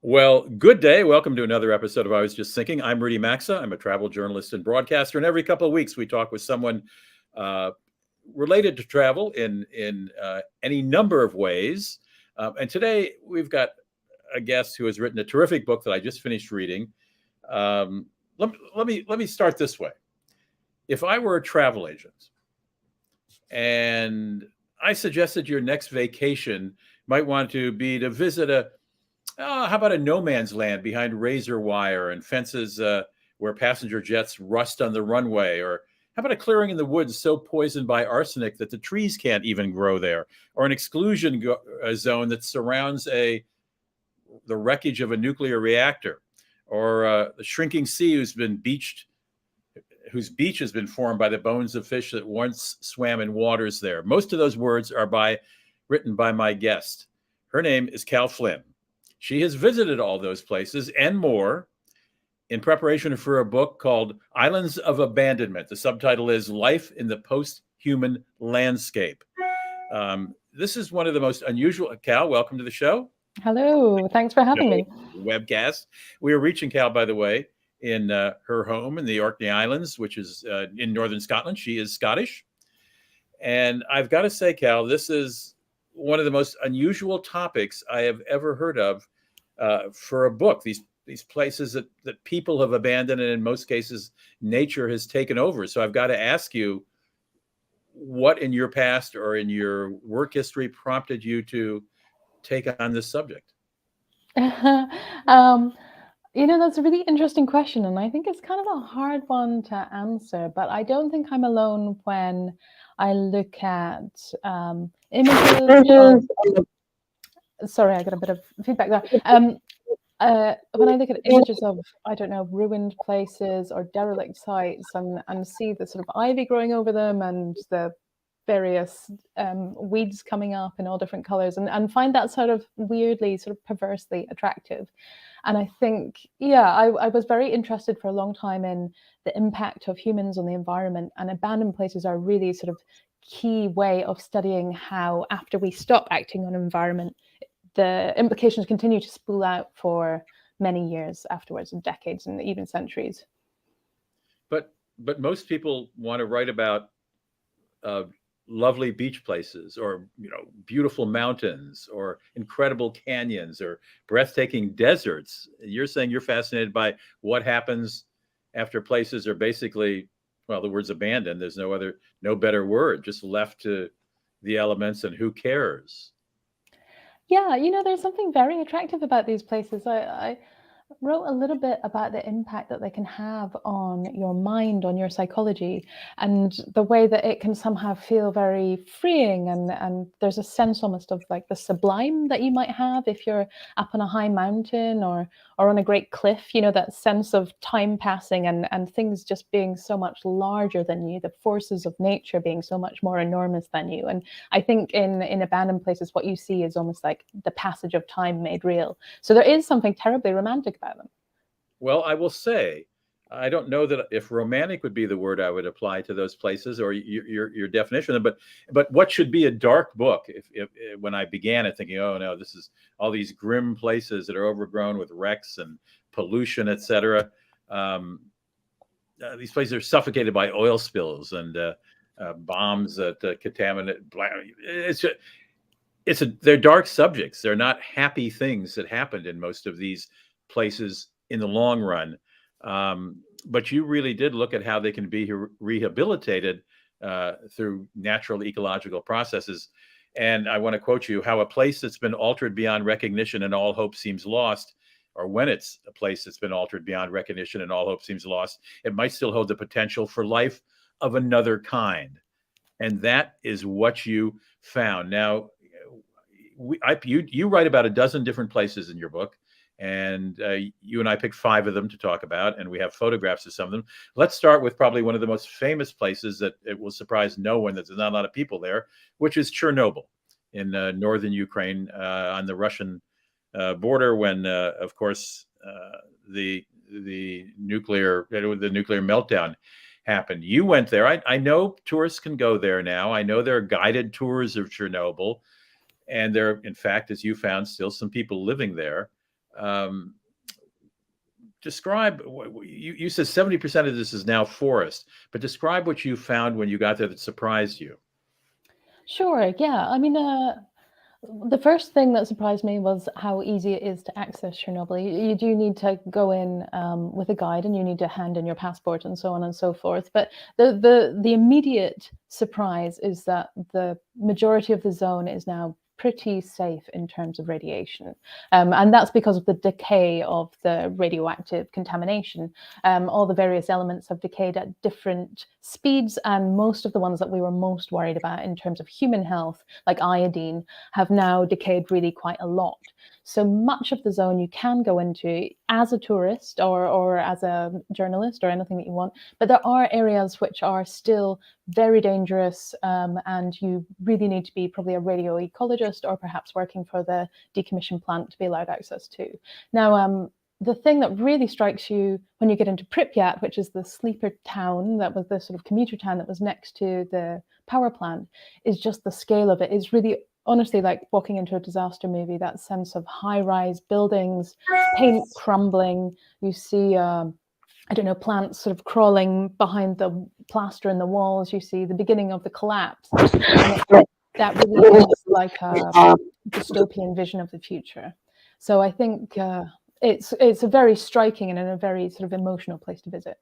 Well, good day. Welcome to another episode of I Was Just Thinking. I'm Rudy Maxa. I'm a travel journalist and broadcaster, and every couple of weeks we talk with someone uh, related to travel in any number of ways. And today we've got a guest who has written a terrific book that I just finished reading. Um, let me start this way. If I were a travel agent and I suggested your next vacation might want to be to visit how about a no man's land behind razor wire and fences where passenger jets rust on the runway? Or how about a clearing in the woods so poisoned by arsenic that the trees can't even grow there? Or an zone that surrounds the wreckage of a nuclear reactor? Or the shrinking sea whose beach has been formed by the bones of fish that once swam in waters there? Most of those words are written by my guest. Her name is Cal Flyn. She has visited all those places and more in preparation for a book called Islands of Abandonment. The subtitle is Life in the Post-Human Landscape. This is one of the most unusual. Cal, welcome to the show. Hello, thanks for having me. Webcast. We are reaching Cal, by the way, in her home in the Orkney Islands, which is in northern Scotland. She is Scottish. And I've got to say, Cal, this is one of the most unusual topics I have ever heard of for a book. These places that people have abandoned, and in most cases, nature has taken over. So I've got to ask you, what in your past or in your work history prompted you to take on this subject? That's a really interesting question, and I think it's kind of a hard one to answer, but I don't think I'm alone when I look at images of, sorry, I got a bit of feedback there. When I look at images of, I don't know, ruined places or derelict sites and see the sort of ivy growing over them and the various weeds coming up in all different colors and find that sort of weirdly, sort of perversely attractive. And I think, I was very interested for a long time in the impact of humans on the environment, and abandoned places are really sort of key way of studying how, after we stop acting on environment, the implications continue to spool out for many years afterwards, and decades and even centuries. But most people want to write about lovely beach places, or beautiful mountains, or incredible canyons, or breathtaking deserts. You're saying you're fascinated by what happens after places are basically, well, the word's abandoned. There's no better word, just left to the elements, and who cares? Yeah, there's something very attractive about these places. I wrote a little bit about the impact that they can have on your mind, on your psychology, and the way that it can somehow feel very freeing. And there's a sense almost of like the sublime that you might have if you're up on a high mountain or on a great cliff, that sense of time passing and things just being so much larger than you, the forces of nature being so much more enormous than you. And I think in abandoned places, what you see is almost like the passage of time made real. So there is something terribly romantic about them. Well, I will say, I don't know that if romantic would be the word I would apply to those places, or your definition of them. But what should be a dark book? If when I began it, thinking, oh no, this is all these grim places that are overgrown with wrecks and pollution, etc. These places are suffocated by oil spills and bombs that contaminate. They're dark subjects. They're not happy things that happened in most of these places in the long run. But you really did look at how they can be rehabilitated through natural ecological processes. And I want to quote you: how a place that's been altered beyond recognition and all hope seems lost, or when it's a place that's been altered beyond recognition and all hope seems lost, it might still hold the potential for life of another kind. And that is what you found. Now, you write about a dozen different places in your book, and you and I picked 5 of them to talk about, and we have photographs of some of them. Let's start with probably one of the most famous places that it will surprise no one that there's not a lot of people there, which is Chernobyl in northern Ukraine on the Russian border. When, of course, the nuclear meltdown happened. You went there. I know tourists can go there now. I know there are guided tours of Chernobyl, and there, in fact, as you found, still some people living there. Um, describe, you said 70% of this is now forest, but describe what you found when you got there that surprised you. Sure. Yeah. I mean, the first thing that surprised me was how easy it is to access Chernobyl. You do need to go in with a guide, and you need to hand in your passport and so on and so forth. But the immediate surprise is that the majority of the zone is now pretty safe in terms of radiation. And that's because of the decay of the radioactive contamination. All the various elements have decayed at different speeds, and most of the ones that we were most worried about in terms of human health, like iodine, have now decayed really quite a lot. So much of the zone you can go into as a tourist or as a journalist or anything that you want, but there are areas which are still very dangerous, and you really need to be probably a radio ecologist or perhaps working for the decommissioned plant to be allowed access to. Now, the thing that really strikes you when you get into Pripyat, which is the sleeper town, that was the sort of commuter town that was next to the power plant, is just the scale of it. It's really honestly like walking into a disaster movie, that sense of high-rise buildings, paint crumbling. You see, I don't know, plants sort of crawling behind the plaster in the walls. You see the beginning of the collapse. And that really is like a dystopian vision of the future. So I think it's a very striking and a very sort of emotional place to visit.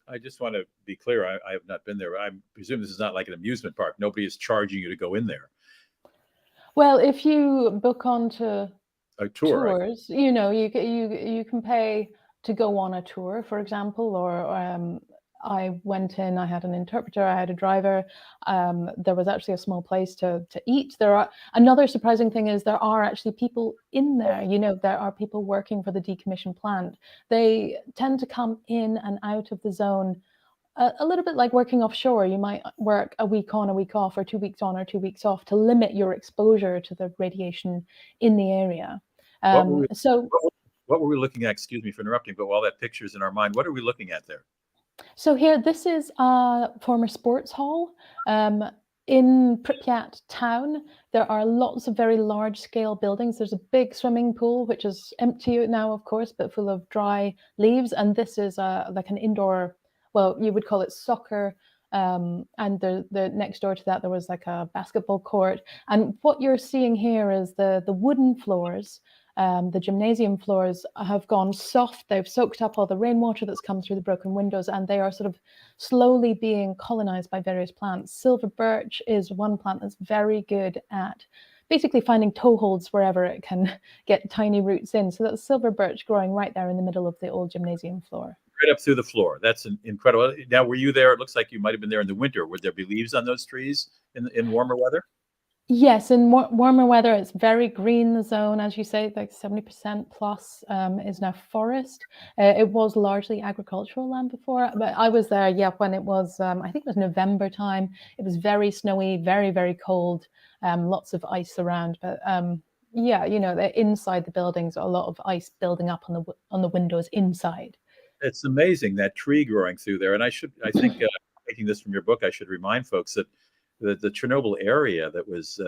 I just want to be clear. I have not been there. I presume this is not like an amusement park. Nobody is charging you to go in there. Well, if you book onto A tour, tours, you know, you can pay to go on a tour, for example, or I went in, I had an interpreter, I had a driver. There was actually a small place to eat. Another surprising thing is there are actually people in there. You know, there are people working for the decommissioned plant. They tend to come in and out of the zone a little bit like working offshore. You might work a week on, a week off, or 2 weeks on or 2 weeks off to limit your exposure to the radiation in the area. what were we looking at? Excuse me for interrupting, but while that picture's in our mind, what are we looking at there? So here, this is a former sports hall. In Pripyat town, there are lots of very large-scale buildings. There's a big swimming pool, which is empty now, of course, but full of dry leaves. And this is like an indoor, well, you would call it soccer. And the next door to that, there was like a basketball court. And what you're seeing here is the wooden floors. The gymnasium floors have gone soft. They've soaked up all the rainwater that's come through the broken windows, and they are sort of slowly being colonized by various plants. Silver birch is one plant that's very good at basically finding toeholds wherever it can get tiny roots in. So that's silver birch growing right there in the middle of the old gymnasium floor. Right up through the floor. That's incredible. Now, were you there? It looks like you might have been there in the winter. Would there be leaves on those trees in warmer weather? Yes, in warmer weather, it's very green, the zone, as you say, like 70% plus is now forest. It was largely agricultural land before, but I was there, yeah, when it was, I think it was November time. It was very snowy, very, very cold, lots of ice around. But yeah, you know, inside the buildings, a lot of ice building up on the windows inside. It's amazing, that tree growing through there. And I think, taking this from your book, I should remind folks that the Chernobyl area that was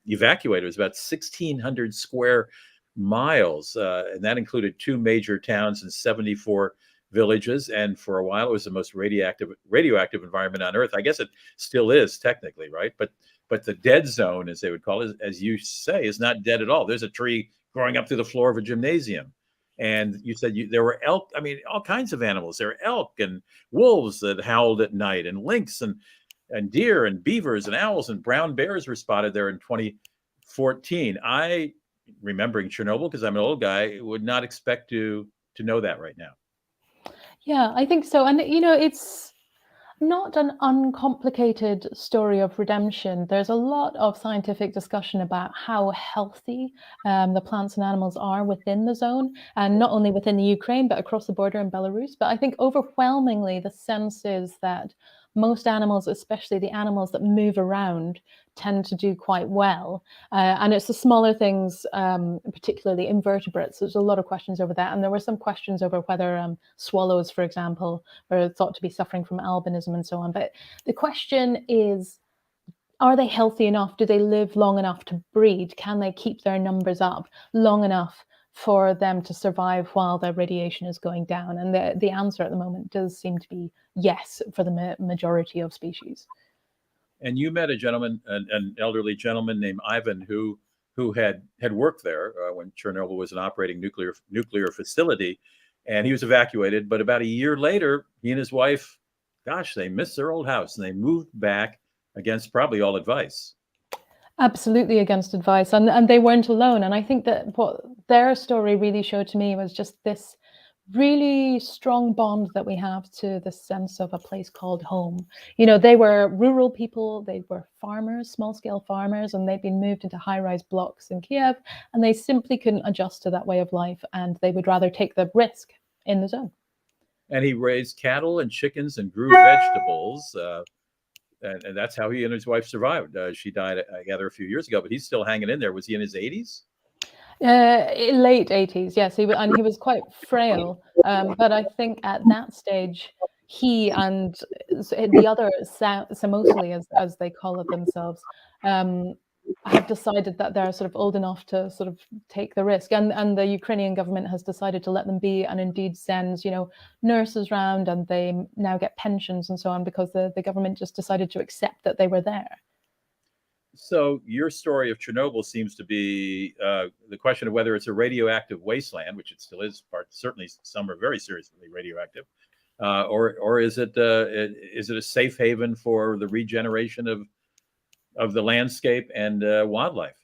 evacuated was about 1,600 square miles, and that included 2 major towns and 74 villages. And for a while, it was the most radioactive environment on Earth. I guess it still is technically, right? But the dead zone, as they would call it, as you say, is not dead at all. There's a tree growing up through the floor of a gymnasium. And you said there were elk. I mean, all kinds of animals. There were elk and wolves that howled at night, and lynx and deer and beavers and owls and brown bears were spotted there in 2014. I, remembering Chernobyl, because I'm an old guy, would not expect to know that right now. Yeah, I think so. And, you know, it's not an uncomplicated story of redemption. There's a lot of scientific discussion about how healthy the plants and animals are within the zone, and not only within the Ukraine, but across the border in Belarus. But I think overwhelmingly, the sense is that most animals, especially the animals that move around, tend to do quite well. And it's the smaller things, particularly invertebrates. There's a lot of questions over that. And there were some questions over whether swallows, for example, were thought to be suffering from albinism and so on. But the question is, are they healthy enough? Do they live long enough to breed? Can they keep their numbers up long enough for them to survive while the radiation is going down? And the answer at the moment does seem to be yes for the majority of species. And you met a gentleman, an elderly gentleman named Ivan, who had worked there when Chernobyl was an operating nuclear facility, and he was evacuated. But about a year later, he and his wife, gosh, they missed their old house and they moved back against probably all advice. Absolutely against advice, and they weren't alone. And I think that what their story really showed to me was just this really strong bond that we have to the sense of a place called home. They were rural people, they were farmers, small-scale farmers, and they'd been moved into high-rise blocks in Kiev, and they simply couldn't adjust to that way of life, and they would rather take the risk in the zone. And he raised cattle and chickens and grew vegetables. And that's how he and his wife survived. She died, I gather, a few years ago, but he's still hanging in there. Was he in his 80s? Late 80s, yes. He was quite frail, but I think at that stage, he and the other Samosuli, as they call it themselves, have decided that they're sort of old enough to sort of take the risk, and the Ukrainian government has decided to let them be, and indeed sends nurses round, and they now get pensions and so on because the government just decided to accept that they were there. So your story of Chernobyl seems to be the question of whether it's a radioactive wasteland, which it still is. Certainly, some are very seriously radioactive, or is it a safe haven for the regeneration of the landscape and wildlife?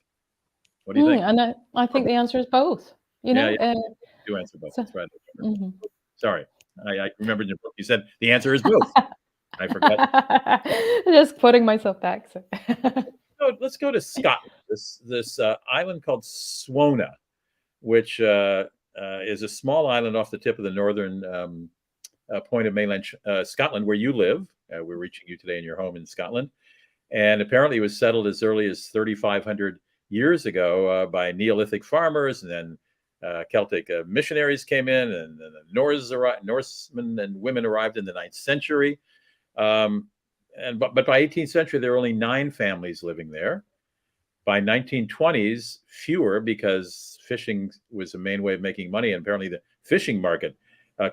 What do you think? And I think the answer is both. You answer both. That's right. Mm-hmm. Sorry, I remembered your book. You said the answer is both. I forgot. Just putting myself back. So. Let's go to Scotland. This island called Swona, which is a small island off the tip of the northern point of mainland Scotland, where you live. We're reaching you today in your home in Scotland, and apparently it was settled as early as 3,500 years ago by Neolithic farmers, and then Celtic missionaries came in, and then the Norsemen and women arrived in the 9th century. But by 18th century, there were only 9 families living there. By 1920s, fewer, because fishing was the main way of making money, and apparently the fishing market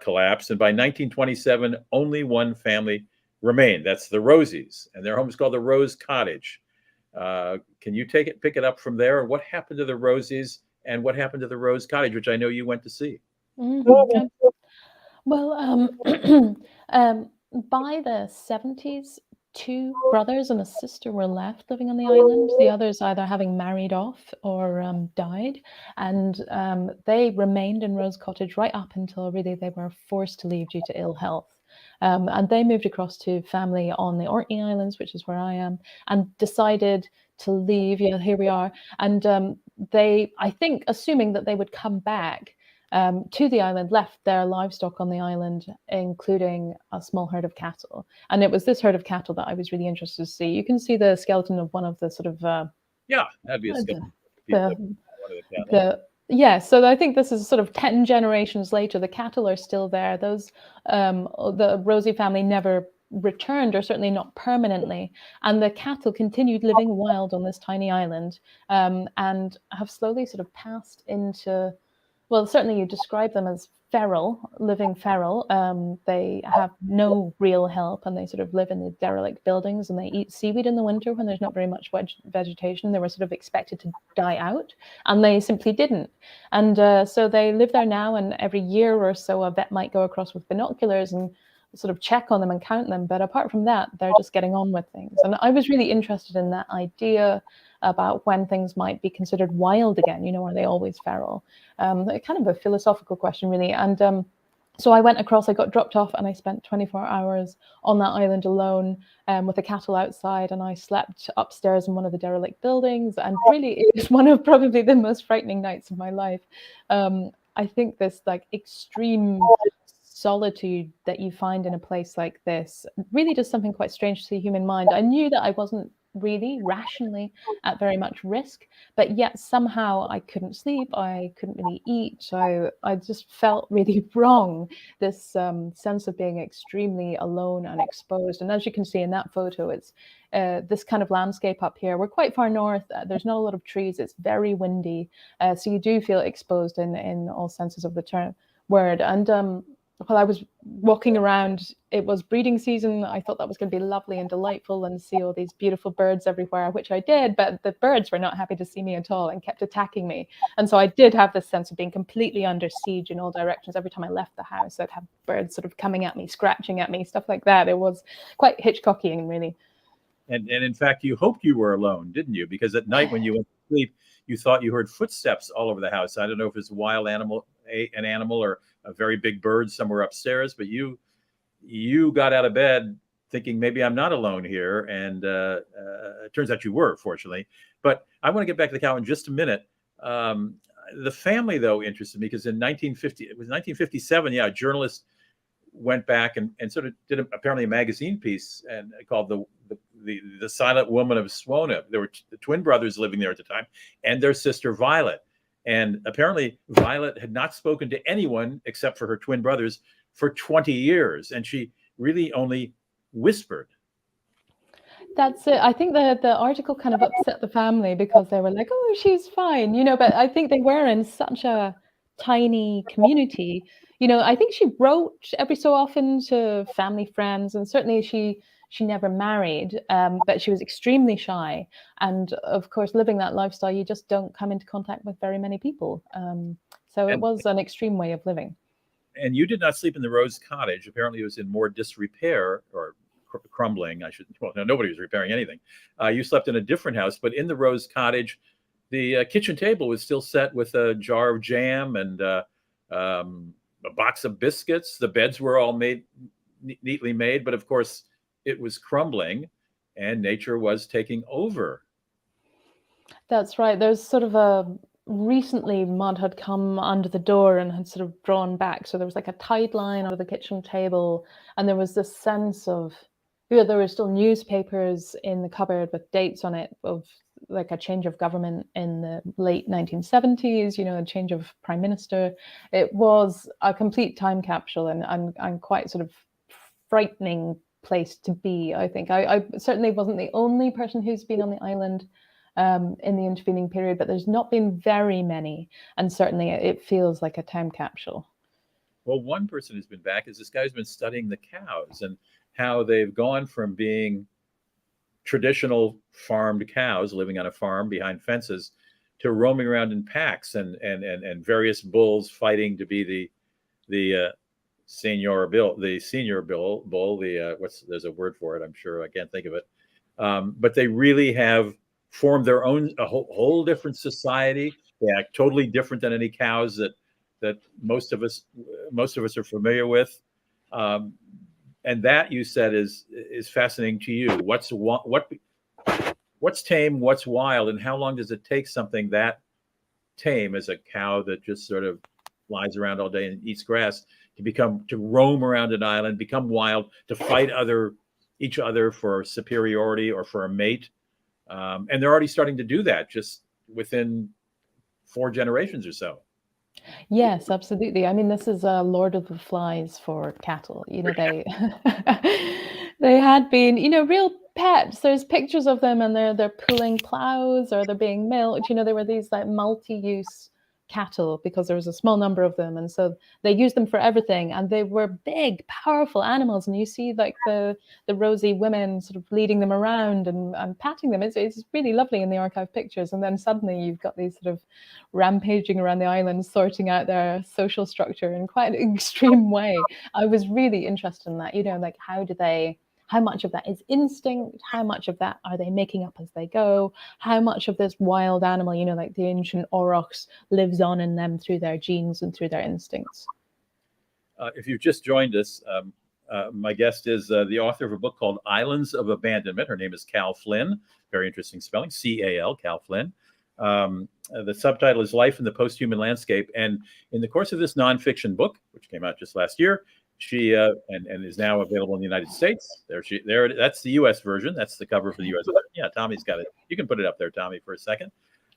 collapsed. And by 1927, only 1 family remained. That's the Rosies, and their home is called the Rose Cottage. Can you pick it up from there? What happened to the Rosies, and what happened to the Rose Cottage, which I know you went to see? Mm-hmm. Well, by the 70s, 2 brothers and a sister were left living on the island, the others either having married off or died, and they remained in Rose Cottage right up until really they were forced to leave due to ill health. And they moved across to family on the Orkney Islands, which is where I am, and decided to leave. Here we are. And they, I think, assuming that they would come back to the island, left their livestock on the island, including a small herd of cattle. And it was this herd of cattle that I was really interested to see. You can see the skeleton of one of the sort of that'd be a skeleton. So I think this is sort of 10 generations later. The cattle are still there. Those the Rosie family never returned, or certainly not permanently, and the cattle continued living wild on this tiny island, and have slowly sort of passed into, well, certainly you describe them as living feral. They have no real help, and they sort of live in the derelict buildings, and they eat seaweed in the winter when there's not very much vegetation. They were sort of expected to die out, and they simply didn't. And so they live there now, and every year or so a vet might go across with binoculars and sort of check on them and count them. But apart from that, they're just getting on with things. And I was really interested in that idea about when things might be considered wild again. Are they always feral? Kind of a philosophical question, really. And so I went across, I got dropped off, and I spent 24 hours on that island alone with the cattle outside, and I slept upstairs in one of the derelict buildings. And really, it was one of probably the most frightening nights of my life. I think this extreme solitude that you find in a place like this really does something quite strange to the human mind. I knew that I wasn't really rationally at very much risk, but yet somehow I couldn't sleep, I couldn't really eat, so I just felt really wrong, this sense of being extremely alone and exposed. And as you can see in that photo, it's this kind of landscape up here. We're quite far north, there's not a lot of trees, it's very windy, so you do feel exposed in all senses of the term word. And while I was walking around, it was breeding season. I thought that was going to be lovely and delightful and see all these beautiful birds everywhere, which I did, but the birds were not happy to see me at all and kept attacking me. And so I did have this sense of being completely under siege in all directions. Every time I left the house, I'd have birds sort of coming at me, scratching at me, stuff like that. It was quite Hitchcockian, really. And in fact, you hoped you were alone, didn't you? Because at night when you went to sleep, you thought you heard footsteps all over the house. I don't know if it's a wild animal, an animal, or a very big bird somewhere upstairs, but you got out of bed thinking maybe I'm not alone here, and it turns out you were, fortunately. But I want to get back to the cow in just a minute. The family, though, interested me because in 1957, yeah, a journalist went back and sort of did apparently a magazine piece and called the Silent Woman of Swona. There were the twin brothers living there at the time, and their sister Violet. And apparently Violet had not spoken to anyone except for her twin brothers for 20 years. And she really only whispered. That's it. I think the article kind of upset the family because they were like, oh, she's fine, but I think they were in such a tiny community. I think she wrote every so often to family friends, and certainly she never married, but she was extremely shy. And of course, living that lifestyle, you just don't come into contact with very many people. So it was an extreme way of living. And you did not sleep in the Rose Cottage. Apparently it was in more disrepair, or crumbling. No, nobody was repairing anything. You slept in a different house, but in the Rose Cottage, the kitchen table was still set with a jar of jam and a box of biscuits. The beds were all neatly made, but of course it was crumbling and nature was taking over. That's right. There's sort of recently mud had come under the door and had sort of drawn back. So there was like a tide line over the kitchen table, and there was this sense of, there were still newspapers in the cupboard with dates on it of like a change of government in the late 1970s, a change of prime minister. It was a complete time capsule, and I'm quite sort of frightening place to be. I think I certainly wasn't the only person who's been on the island in the intervening period, but there's not been very many, and certainly it feels like a time capsule. Well, one person who's been back is this guy who's been studying the cows and how they've gone from being traditional farmed cows living on a farm behind fences to roaming around in packs and various bulls fighting to be the senior bull. There's a word for it, I'm sure, I can't think of it. But they really have formed their own, a whole different society. They act totally different than any cows that most of us are familiar with. And that, you said, is fascinating to you. What's tame, what's wild, and how long does it take something that tame as a cow that just sort of flies around all day and eats grass to roam around an island, become wild, to fight each other for superiority or for a mate? And they're already starting to do that just within 4 generations or so. Yes, absolutely. I mean, this is a Lord of the Flies for cattle. They they had been, real pets. There's pictures of them, and they're pulling plows or they're being milked. There were these like multi-use cattle because there was a small number of them, and so they used them for everything, and they were big, powerful animals. And you see like the rosy women sort of leading them around and patting them. It's really lovely in the archive pictures. And then suddenly you've got these sort of rampaging around the island, sorting out their social structure in quite an extreme way. I was really interested in that, like how much of that is instinct? How much of that are they making up as they go? How much of this wild animal, like the ancient aurochs, lives on in them through their genes and through their instincts? If you've just joined us, my guest is the author of a book called Islands of Abandonment. Her name is Cal Flyn. Very interesting spelling, C-A-L, Cal Flyn. The subtitle is Life in the Post-Human Landscape. And in the course of this nonfiction book, which came out just last year, She and is now available in the United States. There. That's the U.S. version. That's the cover for the U.S. version. Yeah, Tommy's got it. You can put it up there, Tommy, for a second.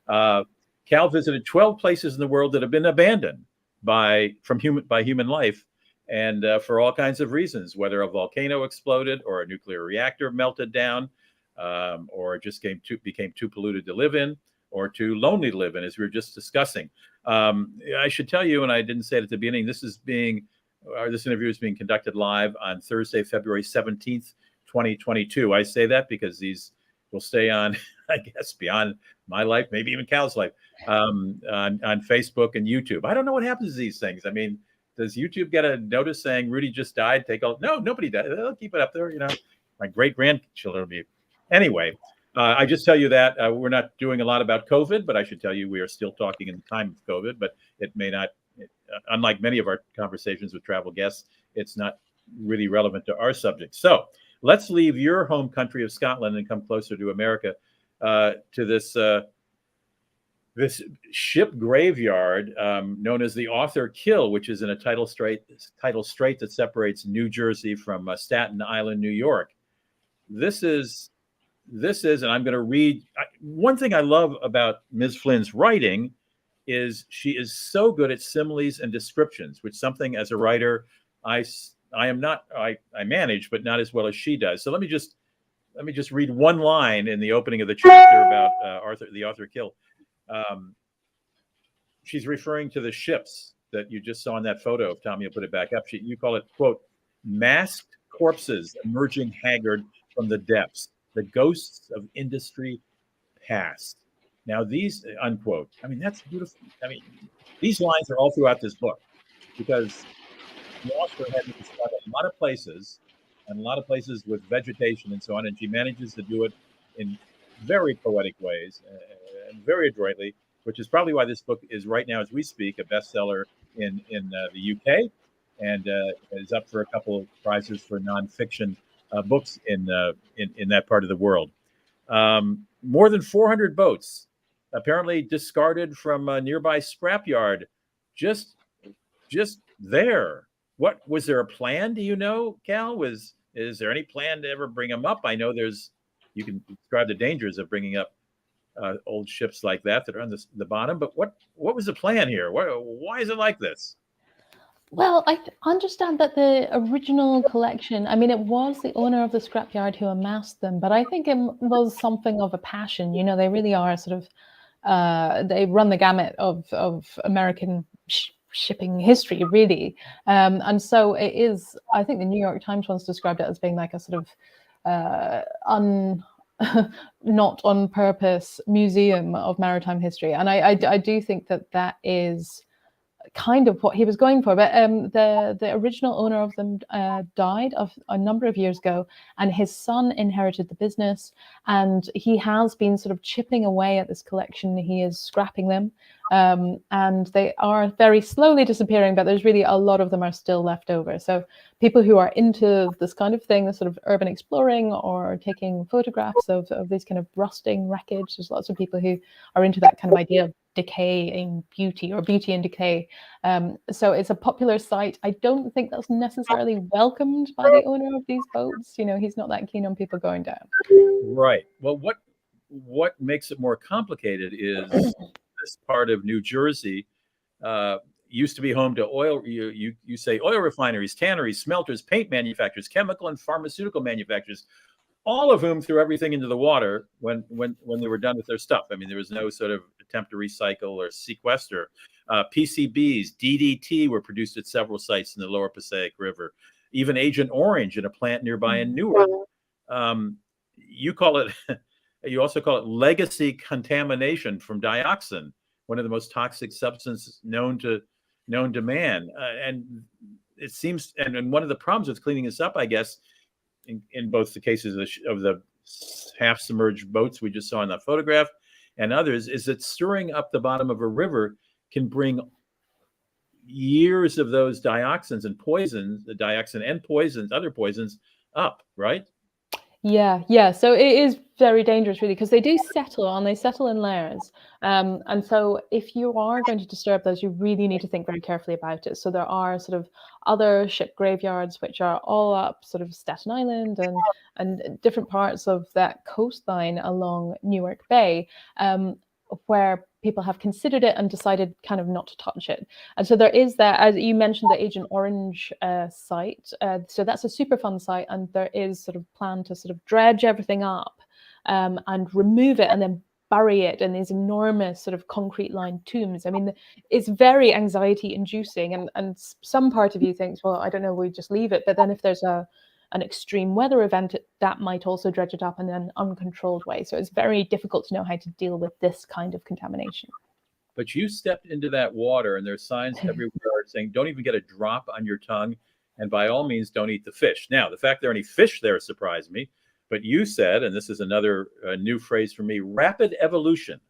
Cal visited 12 places in the world that have been abandoned by human life, and for all kinds of reasons, whether a volcano exploded or a nuclear reactor melted down, or it just became too polluted to live in, or too lonely to live in, as we were just discussing. I should tell you, and I didn't say it at the beginning, this interview is being conducted live on Thursday, February 17th, 2022. I say that because these will stay on, I guess, beyond my life, maybe even Cal's life, on Facebook and YouTube. I don't know what happens to these things. I mean, does YouTube get a notice saying Rudy just died? No, nobody died. They'll keep it up there. My great grandchildren will be. Anyway, I just tell you that we're not doing a lot about COVID, but I should tell you we are still talking in the time of COVID, but it may not, unlike many of our conversations with travel guests, it's not really relevant to our subject. So let's leave your home country of Scotland and come closer to America, to this ship graveyard known as the Author Kill, which is in a tidal strait that separates New Jersey from Staten Island, New York. This is, and I'm going to read. One thing I love about Ms. Flyn's writing is she is so good at similes and descriptions, which something as a writer I manage, but not as well as she does. So let me just read one line in the opening of the chapter about the Author Kill. She's referring to the ships that you just saw in that photo. If Tommy will put it back up, you call it, quote, masked corpses emerging haggard from the depths, the ghosts of industry past. Now these, unquote, I mean, that's beautiful. I mean, these lines are all throughout this book because the author had to describe a lot of places and a lot of places with vegetation and so on, and she manages to do it in very poetic ways and very adroitly, which is probably why this book is right now, as we speak, a bestseller in the UK, and is up for a couple of prizes for nonfiction books in that part of the world. More than 400 boats apparently discarded from a nearby scrapyard, just there. What was there a plan? Do you know, Cal? Is there any plan to ever bring them up? I know you can describe the dangers of bringing up old ships like that are on the bottom, but what was the plan here? Why is it like this? Well, I understand that the original collection, I mean, it was the owner of the scrapyard who amassed them, but I think it was something of a passion. They really are sort of, they run the gamut of American shipping history, really. And so it is, I think the New York Times once described it as being like a sort of not on purpose museum of maritime history. And I do think that is kind of what he was going for, but the original owner of them died a number of years ago, and his son inherited the business, and he has been sort of chipping away at this collection. He is scrapping them, and they are very slowly disappearing, but there's really a lot of them are still left over. So people who are into this kind of thing, the sort of urban exploring or taking photographs of this kind of rusting wreckage, there's lots of people who are into that kind of idea of decaying beauty or beauty in decay. So it's a popular site. I don't think that's necessarily welcomed by the owner of these boats. He's not that keen on people going down. Right. Well, what makes it more complicated is this part of New Jersey used to be home to oil. You say oil refineries, tanneries, smelters, paint manufacturers, chemical and pharmaceutical manufacturers, all of whom threw everything into the water when they were done with their stuff. I mean, there was no sort of attempt to recycle or sequester. PCBs, DDT were produced at several sites in the lower Passaic River. Even Agent Orange in a plant nearby in Newark. You also call it legacy contamination from dioxin, one of the most toxic substances known to man. And it seems, and one of the problems with cleaning this up, I guess, in both the cases of the half-submerged boats we just saw in that photograph and others, is that stirring up the bottom of a river can bring years of those dioxins and poisons, the dioxin and poisons, other poisons, up, right? Yeah. So it is very dangerous, really, because they do settle and they settle in layers. And so if you are going to disturb those, you really need to think very carefully about it. So there are sort of other ship graveyards which are all up sort of Staten Island and different parts of that coastline along Newark Bay, where people have considered it and decided kind of not to touch it. And so there is that, as you mentioned, the Agent Orange site. So that's a Superfund site, and there is sort of plan to sort of dredge everything up and remove it and then bury it in these enormous sort of concrete lined tombs. I mean, it's very anxiety inducing, and some part of you thinks, well, I don't know, we just leave it. But then if there's an extreme weather event, that might also dredge it up in an uncontrolled way. So it's very difficult to know how to deal with this kind of contamination. But you stepped into that water, and there's signs everywhere saying, don't even get a drop on your tongue. And by all means, don't eat the fish. Now, the fact there are any fish there surprised me. But you said, and this is another new phrase for me, rapid evolution.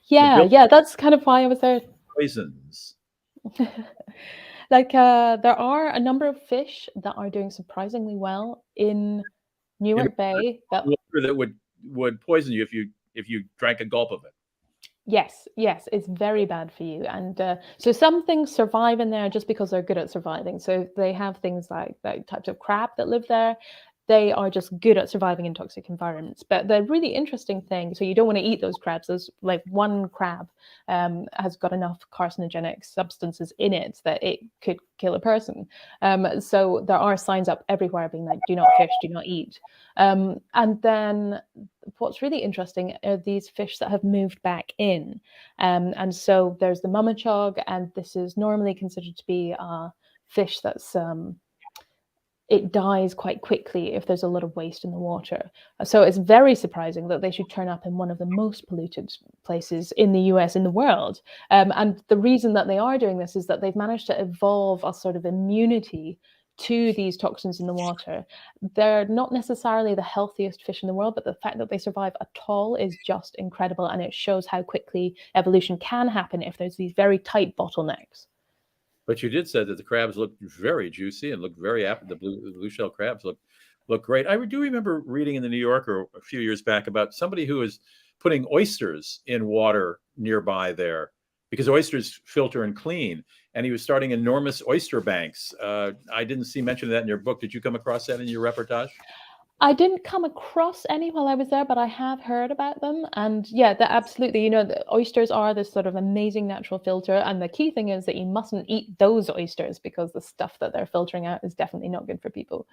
Yeah, that's kind of why I was there. Poisons. Like there are a number of fish that are doing surprisingly well in Newark Bay. That would poison you if you drank a gulp of it. Yes, it's very bad for you. And so some things survive in there just because they're good at surviving. So they have things like types of crab that live there. They are just good at surviving in toxic environments. But the really interesting thing, so you don't want to eat those crabs. There's like one crab has got enough carcinogenic substances in it that it could kill a person. So there are signs up everywhere being like, do not fish, do not eat. And then what's really interesting are these fish that have moved back in. And so there's the mummichog, and this is normally considered to be a fish that's it dies quite quickly if there's a lot of waste in the water. So it's very surprising that they should turn up in one of the most polluted places in the US, in the world. And the reason that they are doing this is that they've managed to evolve a sort of immunity to these toxins in the water. They're not necessarily the healthiest fish in the world, but the fact that they survive at all is just incredible. And it shows how quickly evolution can happen if there's these very tight bottlenecks. But you did say that the crabs looked very juicy and looked very the blue shell crabs look great. I do remember reading in the New Yorker a few years back about somebody who was putting oysters in water nearby there because oysters filter and clean, and he was starting enormous oyster banks. I didn't see mention of that in your book. Did you come across that in your reportage? I didn't come across any while I was there, but I have heard about them. And yeah, that absolutely, the oysters are this sort of amazing natural filter. And the key thing is that you mustn't eat those oysters because the stuff that they're filtering out is definitely not good for people.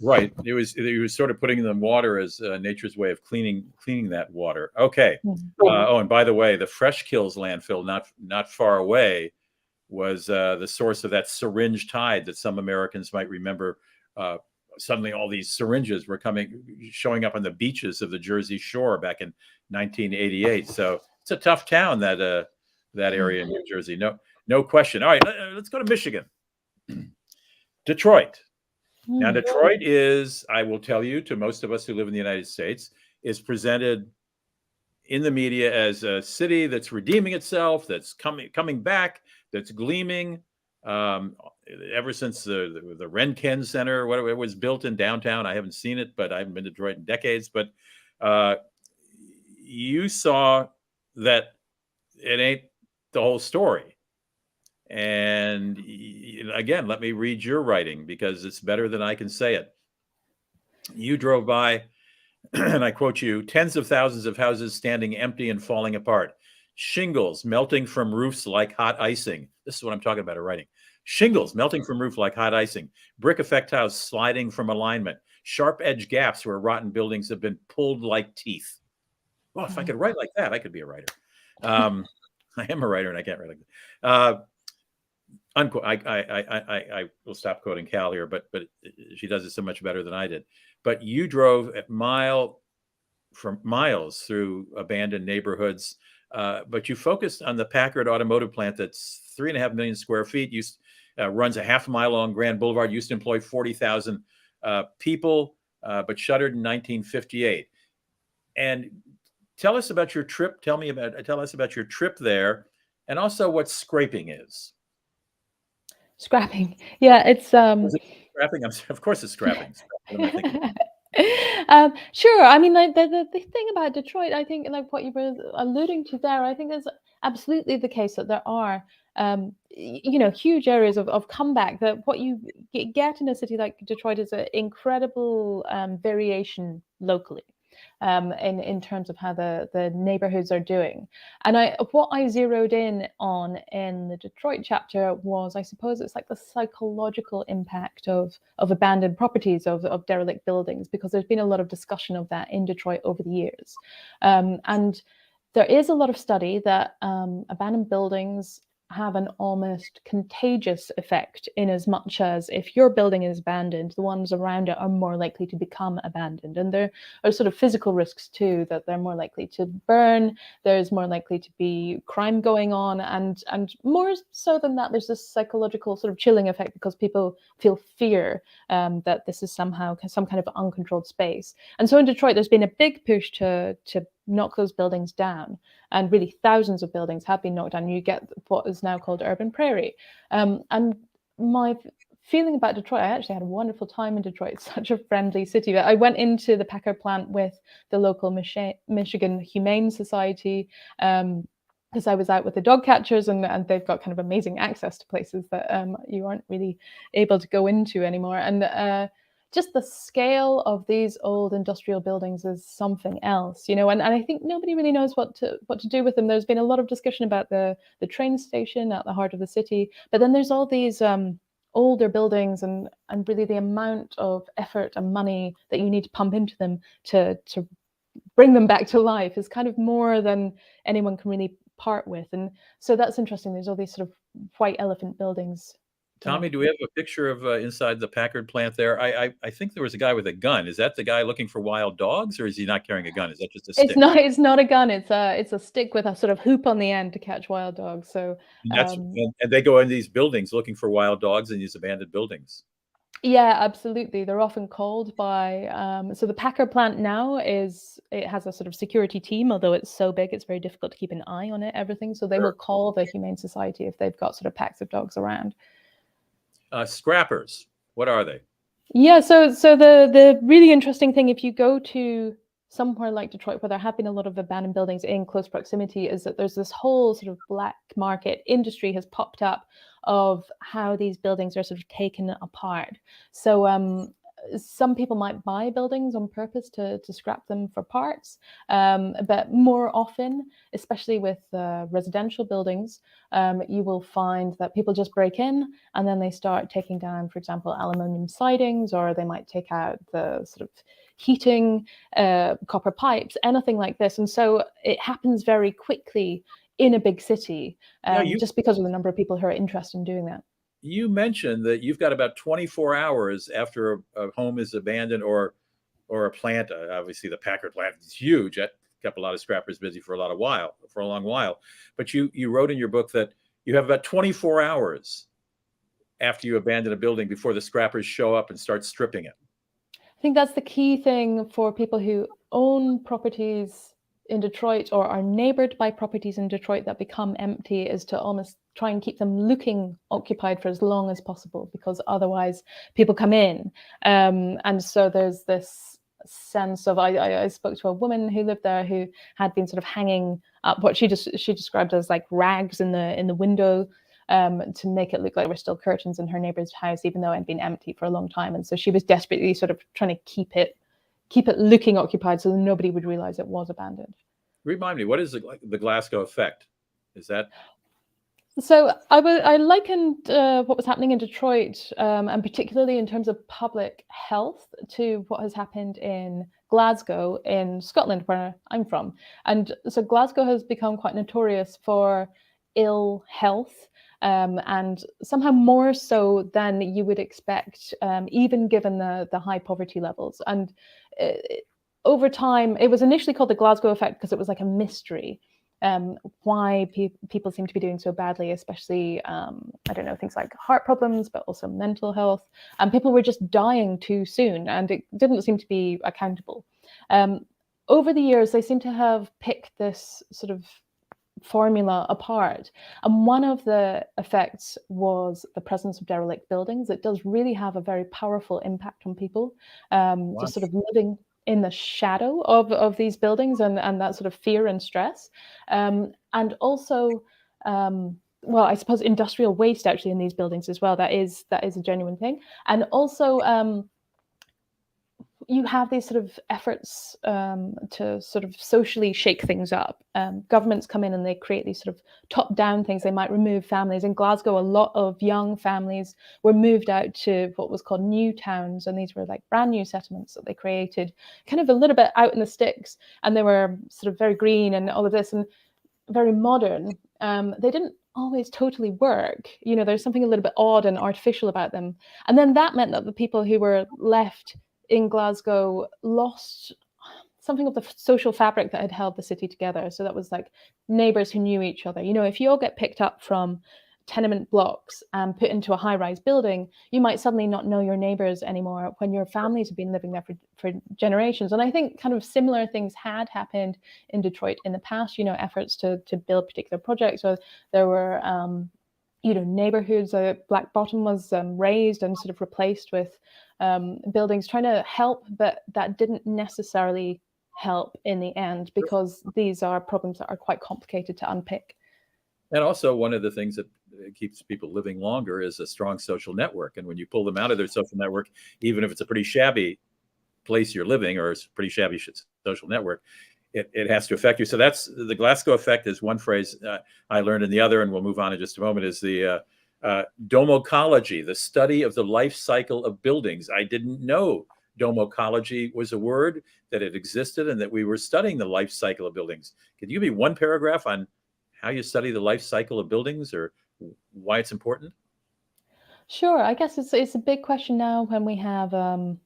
Right. He was sort of putting them in water as nature's way of cleaning that water. Okay. Oh, and by the way, the Fresh Kills landfill, not far away, was the source of that syringe tide that some Americans might remember. Suddenly all these syringes were showing up on the beaches of the Jersey Shore back in 1988. So it's a tough town, that area in New Jersey. No question. All right, let's go to Michigan. Detroit. Now, Detroit is, I will tell you, to most of us who live in the United States, is presented in the media as a city that's redeeming itself, that's coming back, that's gleaming. Ever since the Renken Center, whatever it was built in downtown, I haven't seen it, but I haven't been to Detroit in decades. But you saw that it ain't the whole story. And again, let me read your writing because it's better than I can say it. You drove by, and I quote you, tens of thousands of houses standing empty and falling apart. Shingles melting from roofs like hot icing. This is what I'm talking about in writing. Shingles melting from roof like hot icing. Brick effect house sliding from alignment. Sharp edge gaps where rotten buildings have been pulled like teeth. Well, if I could write like that, I could be a writer. I am a writer and I can't write like that. Unquote. I will stop quoting Cal here, but she does it so much better than I did. But you drove miles through abandoned neighborhoods. But you focused on the Packard automotive plant that's 3.5 million square feet, runs a half a mile along Grand Boulevard, used to employ 40,000 people, but shuttered in 1958. And tell us about your trip. Tell us about your trip there, and also what scraping is. Scrapping. Yeah, it's Is it scrapping? Of course it's scrapping. What am I thinking? Sure. I mean, like the thing about Detroit, I think, like what you were alluding to there, I think is absolutely the case that there are, huge areas of comeback. That what you get in a city like Detroit is an incredible variation locally. In terms of how the neighborhoods are doing. And what I zeroed in on in the Detroit chapter was, I suppose it's like the psychological impact of abandoned properties, of derelict buildings, because there's been a lot of discussion of that in Detroit over the years. And there is a lot of study that abandoned buildings have an almost contagious effect, in as much as if your building is abandoned, the ones around it are more likely to become abandoned. And there are sort of physical risks too, that they're more likely to burn, there's more likely to be crime going on, and more so than that, there's this psychological sort of chilling effect, because people feel fear that this is somehow some kind of uncontrolled space. And so in Detroit, there's been a big push to knock those buildings down, and really thousands of buildings have been knocked down. You get what is now called urban prairie. And my feeling about Detroit, I actually had a wonderful time in Detroit. It's such a friendly city. But I went into the Packard plant with the local Michigan Humane Society, because I was out with the dog catchers, and they've got kind of amazing access to places that you aren't really able to go into anymore. And just the scale of these old industrial buildings is something else, and I think nobody really knows what to do with them. There's been a lot of discussion about the train station at the heart of the city, but then there's all these older buildings, and really the amount of effort and money that you need to pump into them to bring them back to life is kind of more than anyone can really part with. And so that's interesting. There's all these sort of white elephant buildings. Tommy, do we have a picture of inside the Packard plant there? I think there was a guy with a gun. Is that the guy looking for wild dogs, or is he not carrying a gun? Is that just a It's stick? not it's not a gun, it's a stick with a sort of hoop on the end to catch wild dogs. So That's um and they go in these buildings looking for wild dogs in these abandoned buildings. yeah, absolutely. They're often called by so the Packer plant now it has a sort of security team, although it's so big it's very difficult to keep an eye on it, everything. So they will Sure. call the Humane Society if they've got sort of packs of dogs around. Scrappers, what are they? Yeah, so the really interesting thing, if you go to somewhere like Detroit, where there have been a lot of abandoned buildings in close proximity, is that there's this whole sort of black market industry has popped up of how these buildings are sort of taken apart. So some people might buy buildings on purpose to scrap them for parts, but more often, especially with residential buildings, you will find that people just break in and then they start taking down, for example, aluminium sidings, or they might take out the sort of heating, copper pipes, anything like this. And so it happens very quickly in a big city, Yeah, you just because of the number of people who are interested in doing that. you mentioned that you've got about 24 hours after a home is abandoned, or a plant. Obviously, the Packard plant is huge. That kept a lot of scrappers busy for a long while. But you wrote in your book that you have about 24 hours after you abandon a building before the scrappers show up and start stripping it. I think that's the key thing for people who own properties in Detroit or are neighbored by properties in Detroit that become empty, is to almost try and keep them looking occupied for as long as possible, because otherwise people come in. And so there's this sense of, I spoke to a woman who lived there who had been sort of hanging up what she described as like rags in the window, to make it look like there were still curtains in her neighbor's house, even though it had been empty for a long time. And so she was desperately sort of trying to keep it looking occupied so that nobody would realize it was abandoned. Remind me, what is the Glasgow effect? Is that So I likened what was happening in Detroit, and particularly in terms of public health, to what has happened in Glasgow in Scotland, where I'm from. And so Glasgow has become quite notorious for ill health, and somehow more so than you would expect, even given the high poverty levels. And uh, over time, it was initially called the Glasgow effect because it was like a mystery, why people seem to be doing so badly, especially, I don't know, things like heart problems, but also mental health. And people were just dying too soon, and it didn't seem to be accountable. Um, Over the years, they seem to have picked this sort of formula apart. And one of the effects was the presence of derelict buildings. It does really have a very powerful impact on people, Wow. just sort of living in the shadow of these buildings, and that sort of fear and stress. And also, well, I suppose industrial waste actually in these buildings as well. That is a genuine thing. And also, you have these sort of efforts to sort of socially shake things up. Governments come in and they create these sort of top-down things. They might remove families. In Glasgow, a lot of young families were moved out to what was called new towns, and these were like brand new settlements that they created, kind of a little bit out in the sticks, and they were sort of very green and all of this and very modern. They didn't always totally work. There's something a little bit odd and artificial about them. And then that meant that the people who were left in Glasgow lost something of the social fabric that had held the city together. So that was like neighbors who knew each other. If you all get picked up from tenement blocks and put into a high-rise building, you might suddenly not know your neighbors anymore when your families have been living there for generations. And I think kind of similar things had happened in Detroit in the past, efforts to build particular projects. So there were neighborhoods. Black Bottom was raised and sort of replaced with buildings trying to help, but that didn't necessarily help in the end, because these are problems that are quite complicated to unpick. And also, one of the things that keeps people living longer is a strong social network. And when you pull them out of their social network, even if it's a pretty shabby place you're living or it's a pretty shabby social network, it has to affect you. So that's the Glasgow effect is one phrase I learned, and the other, and we'll move on in just a moment, is the domocology, the study of the life cycle of buildings. I didn't know domocology was a word, that it existed, and that we were studying the life cycle of buildings. Could you give me one paragraph on how you study the life cycle of buildings, or why it's important? Sure. I guess it's a big question now when we have, I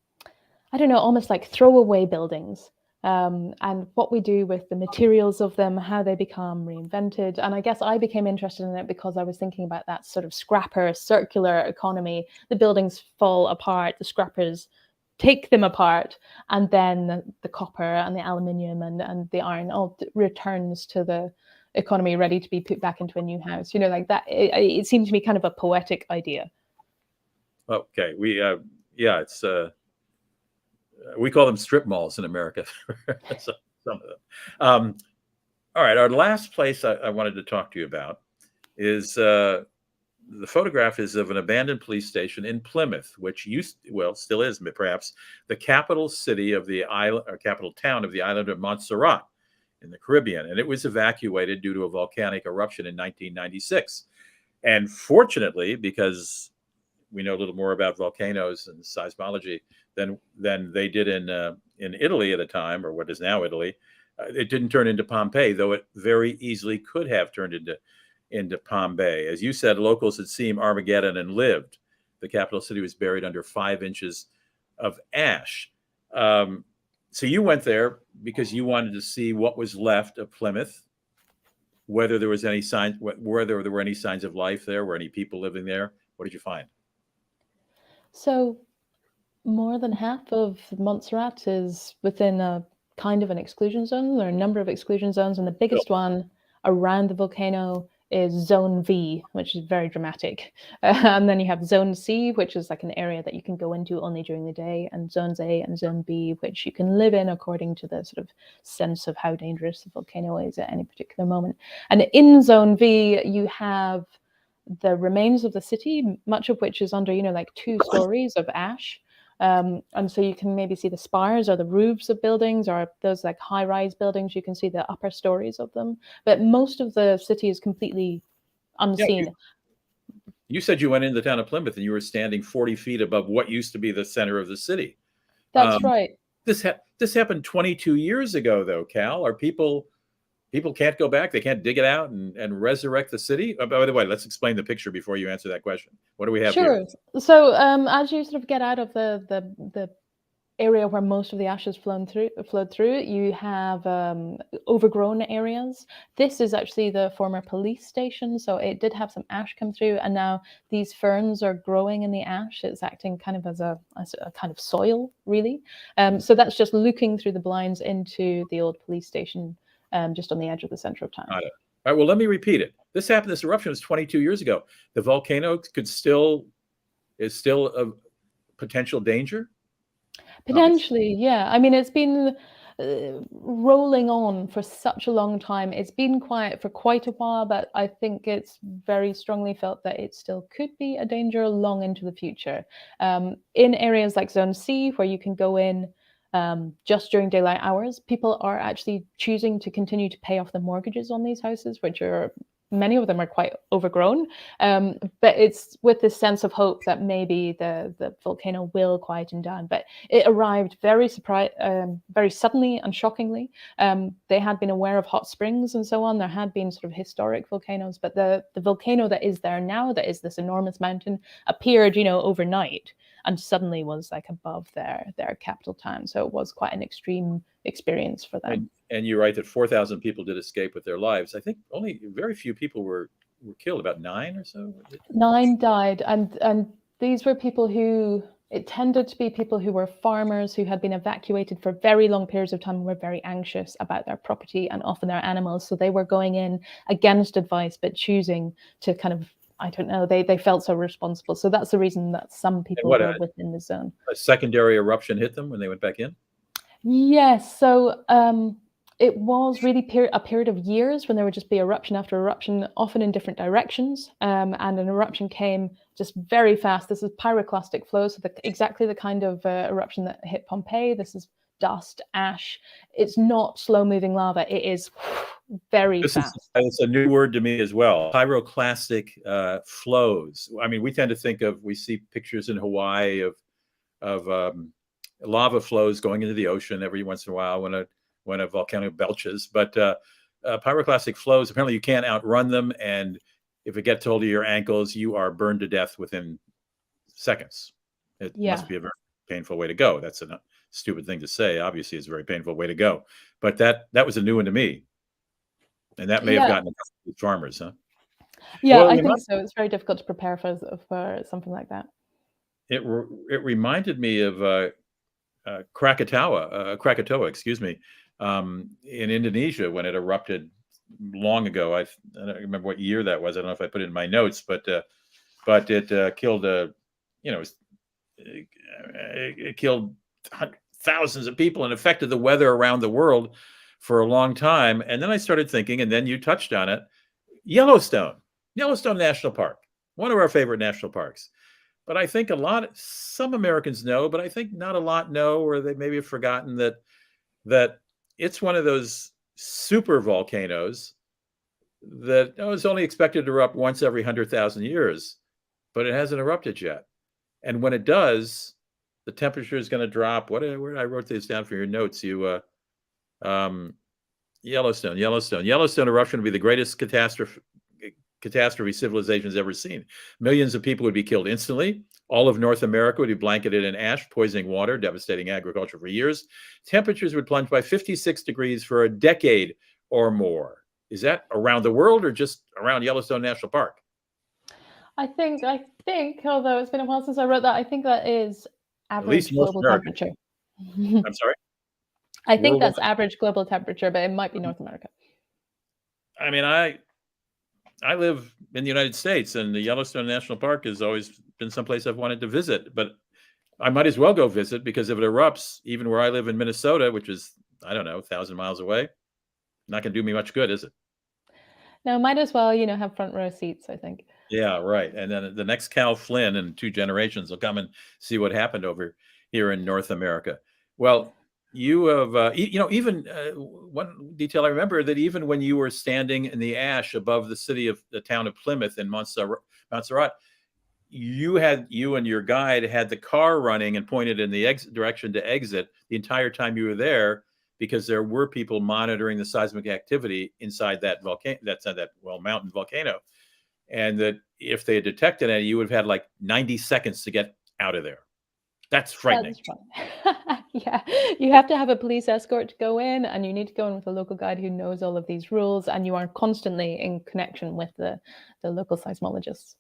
don't know, almost like throwaway buildings, and what we do with the materials of them, how they become reinvented. And I guess I became interested in it because I was thinking about that sort of scrapper circular economy. The buildings fall apart, the scrappers take them apart, and then the copper and the aluminium and the iron all returns to the economy, ready to be put back into a new house. Like that. It seemed to me kind of a poetic idea. Okay, it's we call them strip malls in America. Some of them. All right, our last place I wanted to talk to you about is the photograph is of an abandoned police station in Plymouth, which still is perhaps the capital city of the island, or capital town of the island of Montserrat in the Caribbean, and it was evacuated due to a volcanic eruption in 1996. And fortunately, because we know a little more about volcanoes and seismology than they did in Italy at the time, or what is now Italy, it didn't turn into Pompeii, though it very easily could have turned into Pompeii. As you said, locals had seen Armageddon and lived. The capital city was buried under 5 inches of ash. So you went there because you wanted to see what was left of Plymouth, whether there was any signs, whether there were any signs of life there, were any people living there. What did you find? So more than half of Montserrat is within a kind of an exclusion zone. There are a number of exclusion zones, and the biggest one around the volcano is Zone V, which is very dramatic. And then you have Zone C, which is like an area that you can go into only during the day, and Zones A and Zone B, which you can live in according to the sort of sense of how dangerous the volcano is at any particular moment. And in Zone V, you have the remains of the city, much of which is under, like 2 stories of ash. And so you can maybe see the spires or the roofs of buildings, or those like high-rise buildings. You can see the upper stories of them, but most of the city is completely unseen. Yeah, you said you went into the town of Plymouth and you were standing 40 feet above what used to be the center of the city. That's right. This happened 22 years ago, though, Cal. Are people can't go back? They can't dig it out and resurrect the city? Oh, by the way, let's explain the picture before you answer that question. What do we have here? So as you sort of get out of the area where most of the ash has flowed through, you have overgrown areas. This is actually the former police station, so it did have some ash come through, and now these ferns are growing in the ash. It's acting kind of as a kind of soil, really. So that's just looking through the blinds into the old police station, just on the edge of the center of town. All right, well, let me repeat it. This eruption was 22 years ago. The volcano is still a potential danger? Obviously. Potentially, yeah. I mean, it's been rolling on for such a long time. It's been quiet for quite a while, but I think it's very strongly felt that it still could be a danger long into the future. In areas like Zone C, where you can go in just during daylight hours, people are actually choosing to continue to pay off the mortgages on these houses, which are many of them are quite overgrown. But it's with this sense of hope that maybe the volcano will quieten down. But it arrived very very suddenly and shockingly. They had been aware of hot springs and so on. There had been sort of historic volcanoes, but the volcano that is there now, that is this enormous mountain, appeared, overnight and suddenly was like above their capital town. So it was quite an extreme experience for them. And you're right that 4,000 people did escape with their lives. I think only very few people were killed, about 9 or so. 9 died, and these were people who, it tended to be people who were farmers who had been evacuated for very long periods of time and were very anxious about their property and often their animals. So they were going in against advice, but choosing to kind of, I don't know, they felt so responsible. So that's the reason that some people were within the zone. A secondary eruption hit them when they went back in? Yes. So it was really a period of years when there would just be eruption after eruption, often in different directions. And an eruption came just very fast. This is pyroclastic flow, so exactly the kind of eruption that hit Pompeii. This is dust, ash. It's not slow-moving lava. It is very fast. It's a new word to me as well. Pyroclastic flows. I mean, we tend to we see pictures in Hawaii of lava flows going into the ocean every once in a while when a volcano belches. But pyroclastic flows, apparently you can't outrun them. And if it gets hold of your ankles, you are burned to death within seconds. It must be a very painful way to go. That's a stupid thing to say. Obviously, it's a very painful way to go. But that was a new one to me. And that may have gotten farmers, huh? Yeah, well, I think so. It's very difficult to prepare for something like that. It reminded me of Krakatoa, excuse me, in Indonesia when it erupted long ago. I don't remember what year that was. I don't know if I put it in my notes, but it killed it killed thousands of people and affected the weather around the world for a long time. And then I started thinking, and then you touched on it, Yellowstone National Park, one of our favorite national parks. But I think some Americans know, but I think not a lot know, or they maybe have forgotten that it's one of those super volcanoes that is only expected to erupt once every 100,000 years, but it hasn't erupted yet. And when it does, the temperature is going to drop. Where I wrote this down for your notes. Yellowstone eruption would be the greatest catastrophe civilization's ever seen. Millions of people would be killed instantly. All of North America would be blanketed in ash, poisoning water, devastating agriculture for years. Temperatures would plunge by 56 degrees for a decade or more. Is that around the world or just around Yellowstone National Park? I think, although it's been a while since I wrote that, I think that is average global temperature. I'm sorry? I think that's average global temperature, but it might be North America. I mean, I live in the United States, and the Yellowstone National Park has always been someplace I've wanted to visit, but I might as well go visit because if it erupts, even where I live in Minnesota, which is, I don't know, 1,000 miles away, not going to do me much good, is it? No, might as well, have front row seats, I think. Yeah, right. And then the next Cal Flyn in 2 generations will come and see what happened over here in North America. Well, you have, even one detail I remember, that even when you were standing in the ash above the town of Plymouth in Montserrat, you and your guide had the car running and pointed in the direction to exit the entire time you were there, because there were people monitoring the seismic activity inside that mountain volcano. And that if they had detected any, you would have had like 90 seconds to get out of there. That's frightening. Yeah, you have to have a police escort to go in, and you need to go in with a local guide who knows all of these rules, and you are constantly in connection with the local seismologists.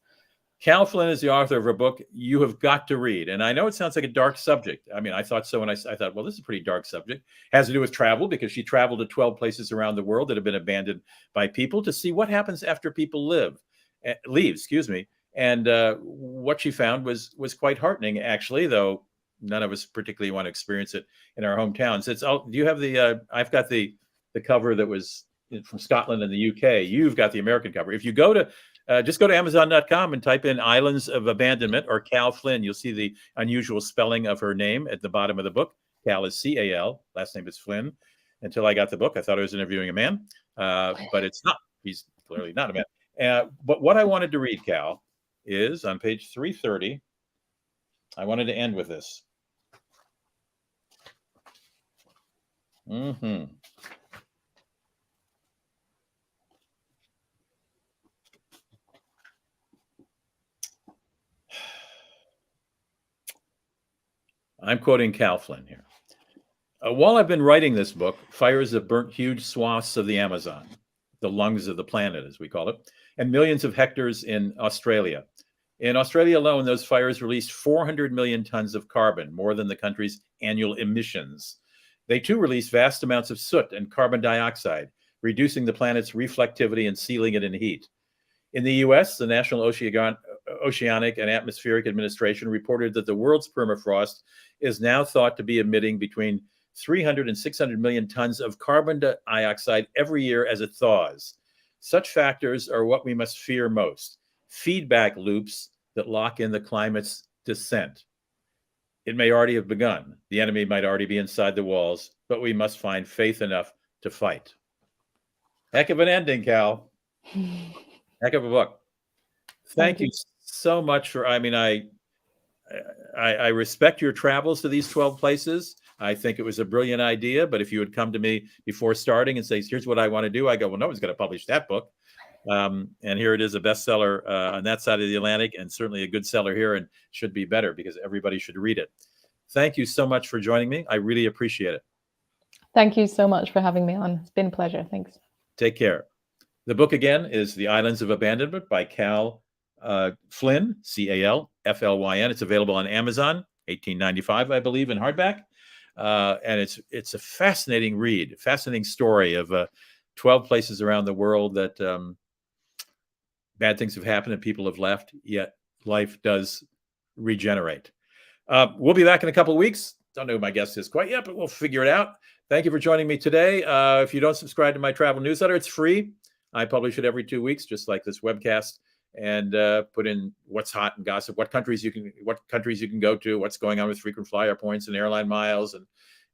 Cal Flyn is the author of a book you have got to read. And I know it sounds like a dark subject. I mean, I thought so when I thought, well, this is a pretty dark subject. Has to do with travel, because she traveled to 12 places around the world that have been abandoned by people to see what happens after people leave, excuse me. And what she found was quite heartening, actually, though none of us particularly want to experience it in our hometowns. Do you have the, I've got the cover that was from Scotland and the UK. You've got the American cover. If you go to, just go to Amazon.com and type in Islands of Abandonment or Cal Flyn. You'll see the unusual spelling of her name at the bottom of the book. Cal is C-A-L. Last name is Flynn. Until I got the book, I thought I was interviewing a man, but it's not. He's clearly not a man. But what I wanted to read, Cal, is on page 330. I wanted to end with this. I'm quoting Cal Flyn here. While I've been writing this book, fires have burnt huge swaths of the Amazon, the lungs of the planet, as we call it, and millions of hectares in Australia. In Australia alone, those fires released 400 million tons of carbon, more than the country's annual emissions. They too release vast amounts of soot and carbon dioxide, reducing the planet's reflectivity and sealing it in heat. In the US, the National Oceanic and Atmospheric Administration reported that the world's permafrost is now thought to be emitting between 300 and 600 million tons of carbon dioxide every year as it thaws. Such factors are what we must fear most: feedback loops that lock in the climate's descent. It may already have begun. The enemy might already be inside the walls, but we must find faith enough to fight. Heck of an ending, Cal. Heck of a book. Thank you so much for, I mean, I respect your travels to these 12 places. I think it was a brilliant idea, but if you had come to me before starting and say, here's what I want to do, I go, well, no one's going to publish that book. And here it is, a bestseller on that side of the Atlantic, and certainly a good seller here, and should be better because everybody should read it. Thank you so much for joining me. I really appreciate it. Thank you so much for having me on. It's been a pleasure. Thanks. Take care. The book again is The Islands of Abandonment by Cal Flyn, C-A-L-F-L-Y-N. It's available on Amazon, $18.95, I believe, in hardback. And it's a fascinating read, fascinating story of 12 places around the world that bad things have happened and people have left, yet life does regenerate. We'll be back in a couple of weeks. Don't know who my guest is quite yet, but we'll figure it out. Thank you for joining me today. If you don't subscribe to my travel newsletter, it's free. I publish it every 2 weeks, just like this webcast, and put in what's hot and gossip, what countries you can go to, what's going on with frequent flyer points and airline miles,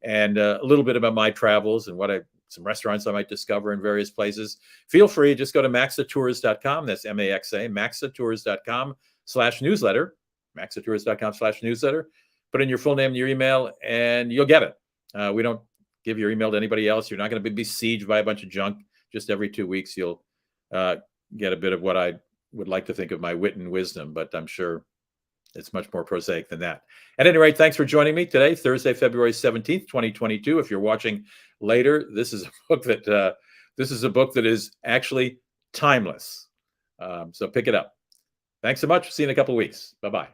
and a little bit about my travels and some restaurants I might discover in various places. Feel free, just go to maxatours.com. That's M-A-X-A, maxatours.com/newsletter, maxatours.com/newsletter. Put in your full name and your email, and you'll get it. We don't give your email to anybody else. You're not going to be besieged by a bunch of junk. Just every 2 weeks, you'll get a bit of what I would like to think of my wit and wisdom, but I'm sure it's much more prosaic than that. At any rate, thanks for joining me today, Thursday, February 17th, 2022. If you're watching later, this is a book that is actually timeless. So pick it up. Thanks so much. See you in a couple of weeks. Bye-bye.